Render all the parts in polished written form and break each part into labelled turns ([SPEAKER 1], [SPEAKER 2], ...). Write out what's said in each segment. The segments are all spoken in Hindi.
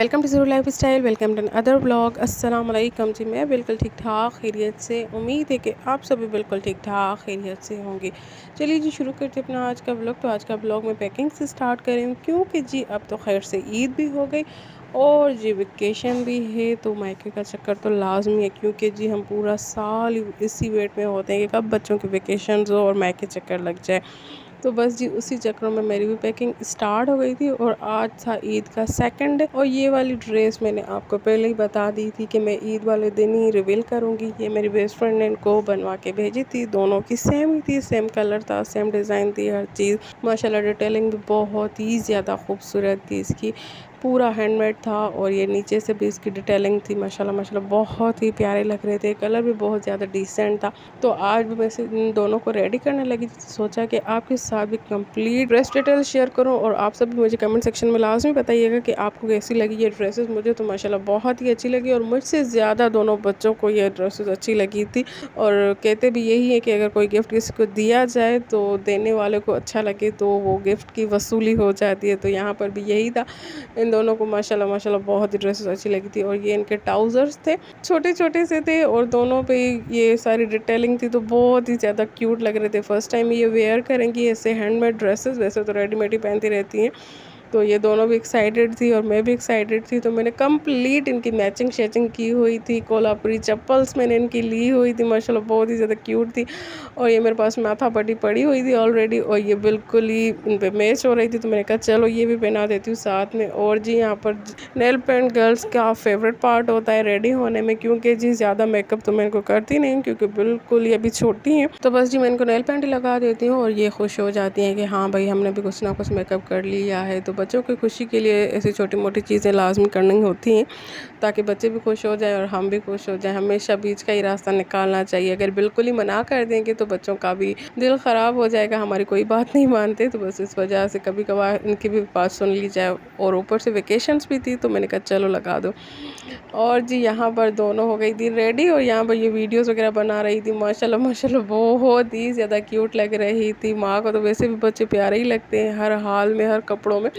[SPEAKER 1] Welcome to zero life style. Welcome to other blog. अस्सलाम वालेकुम जी। मैं बिल्कुल ठीक ठाक खैरियत से, उम्मीद है कि आप सभी बिल्कुल ठीक ठाक खैरियत से होंगे। चलिए जी, शुरू करते अपना आज का ब्लॉग। तो आज का ब्लॉग मैं पैकिंग से स्टार्ट करें क्योंकि जी अब तो खैर से ईद भी हो गई और जी वेकेशन भी है, तो मायके का चक्कर तो लाजमी है क्योंकि जी हम पूरा साल इसी वेट में होते हैं कि कब बच्चों के वेकेशन हो और मायके चक्कर लग जाए। तो बस जी उसी चक्रों में मेरी भी पैकिंग स्टार्ट हो गई थी और आज था ईद का सेकंड डे। और ये वाली ड्रेस मैंने आपको पहले ही बता दी थी कि मैं ईद वाले दिन ही रिवील करूँगी। ये मेरी बेस्ट फ्रेंड ने इनको बनवा के भेजी थी, दोनों की सेम ही थी, सेम कलर था, सेम डिज़ाइन थी, हर चीज़ माशाल्लाह। डिटेलिंग भी बहुत ही ज़्यादा खूबसूरत थी इसकी, पूरा हैंडमेड था और ये नीचे से भी इसकी डिटेलिंग थी माशाल्लाह माशाल्लाह, बहुत ही प्यारे लग रहे थे, कलर भी बहुत ज़्यादा डिसेंट था। तो आज भी मैं इन दोनों को रेडी करने लगी थी, सोचा कि आपके साथ भी कंप्लीट ड्रेस डिटेल शेयर करूं और आप सब भी मुझे कमेंट सेक्शन में लाजमी बताइएगा कि आपको कैसी लगी ये ड्रेसेस। मुझे तो माशाल्लाह बहुत ही अच्छी लगी और मुझसे ज़्यादा दोनों बच्चों को ये ड्रेसेस अच्छी लगी थी। और कहते भी यही है कि अगर कोई गिफ्ट किसी को दिया जाए तो देने वाले को अच्छा लगे तो वो गिफ्ट की वसूली हो जाती है। तो यहाँ पर भी यही था, इन दोनों को माशाल्लाह माशाल्लाह बहुत ही ड्रेसेस अच्छी लगी थी। और ये इनके ट्राउज़र्स थे, छोटे छोटे से थे और दोनों पे ये सारी डिटेलिंग थी, तो बहुत ही ज़्यादा क्यूट लग रहे थे। फर्स्ट टाइम ये वेयर करेंगी ऐसे हैंडमेड ड्रेसेस, वैसे तो रेडीमेड ही पहनती रहती हैं। तो ये दोनों भी एक्साइटेड थी और मैं भी एक्साइटेड थी, तो मैंने कंप्लीट इनकी मैचिंग शैचिंग की हुई थी। कोल्हापुरी चप्पल्स मैंने इनकी ली हुई थी, माशाल्लाह बहुत ही ज़्यादा क्यूट थी। और ये मेरे पास माथा पट्टी पड़ी हुई थी ऑलरेडी और ये बिल्कुल ही इन पे मैच हो रही थी, तो मैंने कहा चलो ये भी पहना देती हूँ साथ में। और जी यहाँ पर नेल पेंट गर्ल्स का फेवरेट पार्ट होता है रेडी होने में, क्योंकि जी ज़्यादा मेकअप तो मैं इनको करती नहीं क्योंकि बिल्कुल ये अभी छोटी हैं। तो बस जी मैं इनको नेल पेंट लगा देती हूँ और ये खुश हो जाती हैं कि हाँ भाई हमने भी कुछ ना कुछ मेकअप कर लिया है। तो बच्चों की खुशी के लिए ऐसी छोटी मोटी चीज़ें लाजमी करनी होती हैं ताकि बच्चे भी खुश हो जाए और हम भी खुश हो जाए। हमेशा बीच का ही रास्ता निकालना चाहिए, अगर बिल्कुल ही मना कर देंगे तो बच्चों का भी दिल ख़राब हो जाएगा, हमारी कोई बात नहीं मानते। तो बस इस वजह से कभी कभार इनकी भी बात सुन ली जाए। और ऊपर से वेकेशंस भी थी तो मैंने कहा चलो लगा दो। और जी यहाँ पर दोनों हो गई थी रेडी और यहाँ पर ये वीडियोस वगैरह बना रही थी, माशाल्लाह माशाल्लाह बहुत ही ज़्यादा क्यूट लग रही थी। माँ को तो वैसे भी बच्चे प्यारे ही लगते हैं हर हाल में, हर कपड़ों में,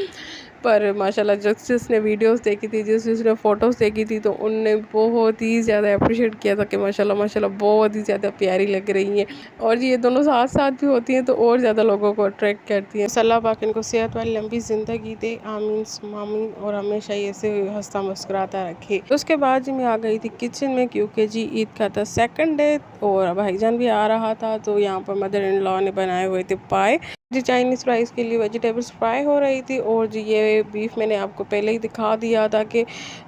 [SPEAKER 1] पर माशाल्लाह जिस जिसने वीडियोस देखी थी, जिस जिसने फ़ोटोज़ देखी थी, तो उनने बहुत ही ज़्यादा अप्रिशिएट किया था कि माशाल्लाह माशाल्लाह बहुत ही ज़्यादा प्यारी लग रही हैं। और जी ये दोनों साथ साथ भी होती हैं तो और ज़्यादा लोगों को अट्रैक्ट करती हैं। अल्लाह पाक इनको सेहत वाली लंबी ज़िंदगी दे, आमीन सुम्मा आमीन, और हमेशा ये ऐसे हंसता मुस्कुराता रखे। तो उसके बाद जी मैं आ गई थी किचन में क्योंकि जी ईद का था सेकंड डे और भाईजान भी आ रहा था। तो यहाँ पर मदर इन लॉ ने बनाए हुए थे पाए, जी चाइनीज़ राइस के लिए वेजिटेबल्स फ्राई हो रही थी। और जी ये बीफ मैंने आपको पहले ही दिखा दिया था कि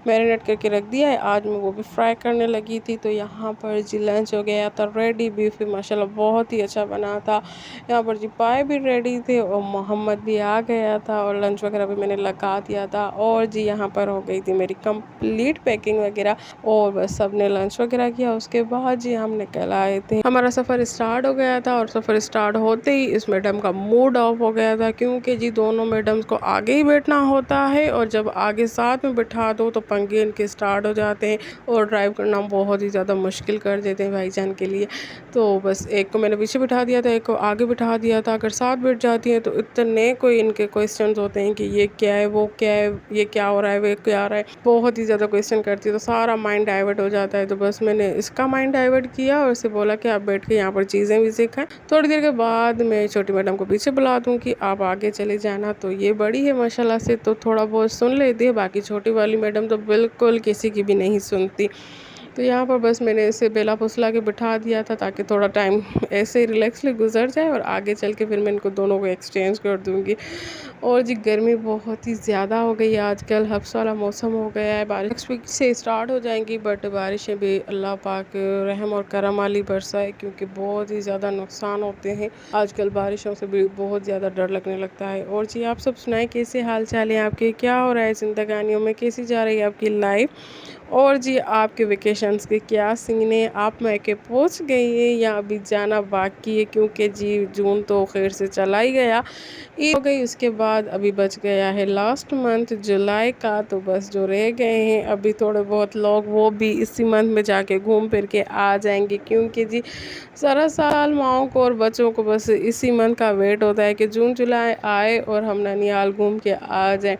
[SPEAKER 1] मैरिनेट करके रख दिया है, आज मैं वो भी फ्राई करने लगी थी। तो यहाँ पर जी लंच हो गया था रेडी, बीफ भी माशाल्लाह बहुत ही अच्छा बना था। यहाँ पर जी पाए भी रेडी थे और मोहम्मद भी आ गया था और लंच वगैरह भी मैंने लगा दिया था। और जी यहाँ पर हो गई थी मेरी कंप्लीट पैकिंग वगैरह और बस सब ने लंच वगैरह किया। उसके बाद जी हम निकल आए थे, हमारा सफ़र स्टार्ट हो गया था। और सफ़र स्टार्ट होते ही इस मैडम का मूड ऑफ हो गया था क्योंकि जी दोनों मैडम्स को आगे ही बैठना होता है और जब आगे साथ में बिठा दो तो पंगे इनके स्टार्ट हो जाते हैं और ड्राइव करना बहुत ही ज़्यादा मुश्किल कर देते हैं भाईजान के लिए। तो बस एक को मैंने पीछे बिठा दिया था, एक को आगे बिठा दिया था। अगर साथ बैठ जाती हैं तो इतने कोई इनके क्वेश्चंस होते हैं कि ये क्या है, वो क्या है, ये क्या हो रहा है, वो क्या हो रहा है, बहुत ही ज़्यादा क्वेश्चन करती है तो सारा माइंड डाइवर्ट हो जाता है। तो बस मैंने इसका माइंड डाइवर्ट किया और इसे बोला कि आप बैठ के यहाँ पर चीज़ें भी सीखें। थोड़ी देर के बाद मैं छोटी मैडम को पीछे बुला दूँ कि आप आगे चले जाना। तो ये बड़ी है माशाल्लाह से तो थोड़ा बहुत सुन लेती है, बाकी छोटी वाली मैडम तो बिल्कुल किसी की भी नहीं सुनती। तो यहाँ पर बस मैंने इसे बेला फुसला के बिठा दिया था ताकि थोड़ा टाइम ऐसे ही रिलैक्सली गुजर जाए और आगे चल के फिर मैं इनको दोनों को एक्सचेंज कर दूँगी। और जी गर्मी बहुत ही ज़्यादा हो गई है आजकल, हब्स वाला मौसम हो गया है, बारिश नेक्स्ट वीक से स्टार्ट हो जाएंगी, बट बारिशें भी अल्लाह पाक रहम और करम वाली बरसाए क्योंकि बहुत ही ज़्यादा नुकसान होते हैं आजकल, बारिशों से भी बहुत ज़्यादा डर लगने लगता है। और जी आप सब सुनाएं कैसे हाल चाल है आपके, क्या हो रहा है ज़िंदगानियों में, कैसी जा रही है आपकी लाइफ, और जी आपके वेकेशंस के क्या सीन है, आप मैके पहुंच गई हैं या अभी जाना बाकी है, क्योंकि जी जून तो खैर से चला ही गया, ईद हो गई, उसके बाद अभी बच गया है लास्ट मंथ जुलाई का। तो बस जो रह गए हैं अभी थोड़े बहुत लोग वो भी इसी मंथ में जाके घूम फिर के आ जाएंगे क्योंकि जी सारा साल माओं को और बच्चों को बस इसी मंथ का वेट होता है कि जून जुलाई आए और हम ननिहाल घूम के आ जाएं।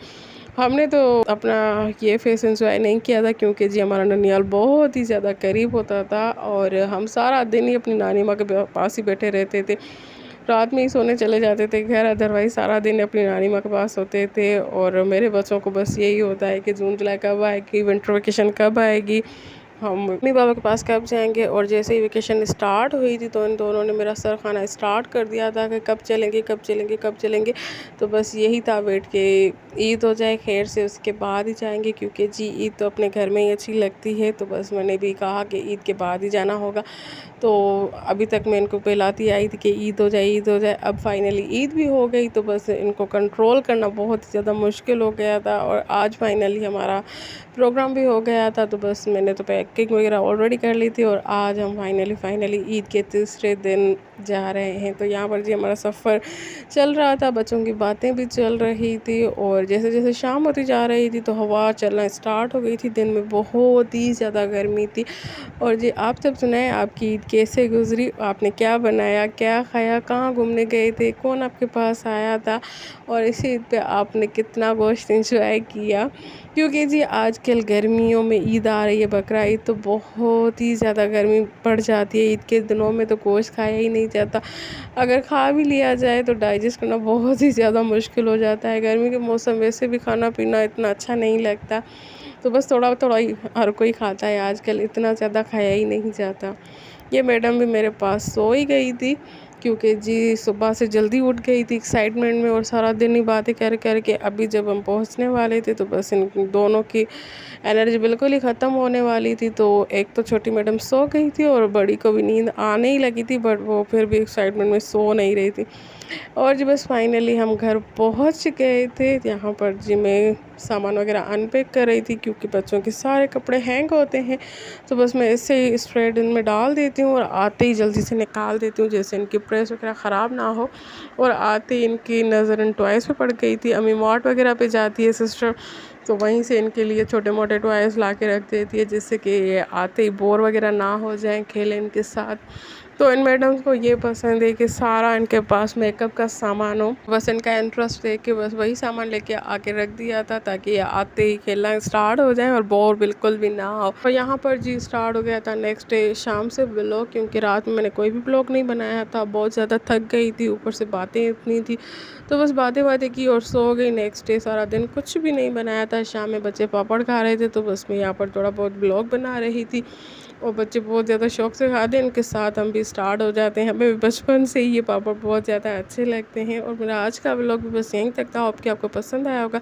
[SPEAKER 1] हमने तो अपना ये फेस एंजॉय नहीं किया था, क्योंकि जी हमारा ननियाल बहुत ही ज़्यादा करीब होता था और हम सारा दिन ही अपनी नानी माँ के पास ही बैठे रहते थे। रात में ही सोने चले जाते थे खैर, अदरवाइज़ सारा दिन अपनी नानी माँ के पास होते थे। और मेरे बच्चों को बस यही होता है कि जून जुलाई कब आएगी, विंटर वेकेशन कब आएगी, हम मम्मी पापा के पास कब जाएंगे। और जैसे ही वेकेशन स्टार्ट हुई थी तो इन दोनों ने मेरा सर खाना स्टार्ट कर दिया था कि कब चलेंगे कब चलेंगे कब चलेंगे। तो बस यही था वेट के ईद हो जाए खैर से, उसके बाद ही जाएंगे, क्योंकि जी ईद तो अपने घर में ही अच्छी लगती है। तो बस मैंने भी कहा कि ईद के बाद ही जाना होगा। तो अभी तक मैं इनको पिलाती आई थी कि ईद हो जाए ईद हो जाए। अब फाइनली ईद भी हो गई, तो बस इनको कंट्रोल करना बहुत ही ज़्यादा मुश्किल हो गया था। और आज फाइनली हमारा प्रोग्राम भी हो गया था। तो बस मैंने तो पैकिंग वगैरह ऑलरेडी कर ली थी और आज हम फाइनली ईद के तीसरे दिन जा रहे हैं। तो यहाँ पर जी हमारा सफ़र चल रहा था, बच्चों की बातें भी चल रही थी। और जैसे जैसे शाम होती जा रही थी तो हवा चलना स्टार्ट हो गई थी। दिन में बहुत ही ज़्यादा गर्मी थी। और जी आप सब सुनाएं, आपकी ईद कैसे गुजरी, आपने क्या बनाया, क्या खाया, कहाँ घूमने गए थे, कौन आपके पास आया था, और इसी ईद पे आपने कितना गोश्त इंजॉय किया। क्योंकि जी आजकल गर्मियों में ईद आ रही है, बकरा ईद, तो बहुत ही ज़्यादा गर्मी पड़ जाती है। ईद के दिनों में तो गोश्त खाया ही नहीं जाता, अगर खा भी लिया जाए तो डाइजेस्ट करना बहुत ही ज़्यादा मुश्किल हो जाता है। गर्मी के मौसम वैसे भी खाना पीना इतना अच्छा नहीं लगता, तो बस थोड़ा थोड़ा ही हर कोई खाता है आजकल, इतना ज़्यादा खाया ही नहीं जाता। ये मैडम भी मेरे पास सो ही गई थी, क्योंकि जी सुबह से जल्दी उठ गई थी एक्साइटमेंट में, और सारा दिन ही बातें कर कर के अभी जब हम पहुंचने वाले थे तो बस इन दोनों की एनर्जी बिल्कुल ही ख़त्म होने वाली थी। तो एक तो छोटी मैडम सो गई थी और बड़ी को भी नींद आने ही लगी थी, बट वो फिर भी एक्साइटमेंट में सो नहीं रही थी। और जी बस फाइनली हम घर पहुंच गए थे। यहाँ पर जी मैं सामान वगैरह अनपैक कर रही थी, क्योंकि बच्चों के सारे कपड़े हैंग होते हैं। तो बस मैं ऐसे ही स्प्रेड इनमें डाल देती हूँ और आते ही जल्दी से निकाल देती हूँ, जैसे इनकी प्रेस वगैरह ख़राब ना हो। और आते ही इनकी नज़र इन टॉयज़ पे पड़ गई थी। अम्मी मार्ट वगैरह पे जाती है सिस्टर, तो वहीं से इनके लिए छोटे मोटे टॉयज़ ला के रख देती है, जिससे कि ये आते ही बोर वगैरह ना हो जाएं, खेलें इनके साथ। तो इन मैडम्स को ये पसंद है कि सारा इनके पास मेकअप का सामान हो, बस इनका इंटरेस्ट देख के बस वही सामान लेके आके रख दिया था, ताकि ये आते ही खेलना स्टार्ट हो जाए और बोर बिल्कुल भी ना हो। और यहाँ पर जी स्टार्ट हो गया था नेक्स्ट डे शाम से ब्लॉग, क्योंकि रात में मैंने कोई भी ब्लॉग नहीं बनाया था, बहुत ज़्यादा थक गई थी, ऊपर से बातें इतनी थी, तो बस बातें बातें की और सो गई। नेक्स्ट डे सारा दिन कुछ भी नहीं बनाया था। शाम में बच्चे पापड़ खा रहे थे, तो बस मैं यहाँ पर थोड़ा बहुत ब्लॉग बना रही थी, और बच्चे बहुत ज़्यादा शौक से खाते हैं, इनके साथ हम भी स्टार्ट हो जाते हैं। हमें बचपन से ही ये पापड़ बहुत ज़्यादा अच्छे लगते हैं। और मेरा आज का व्लॉग भी बस यहीं तक था, होप कि आपको पसंद आया होगा।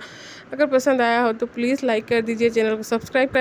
[SPEAKER 1] अगर पसंद आया हो तो प्लीज़ लाइक कर दीजिए, चैनल को सब्सक्राइब कर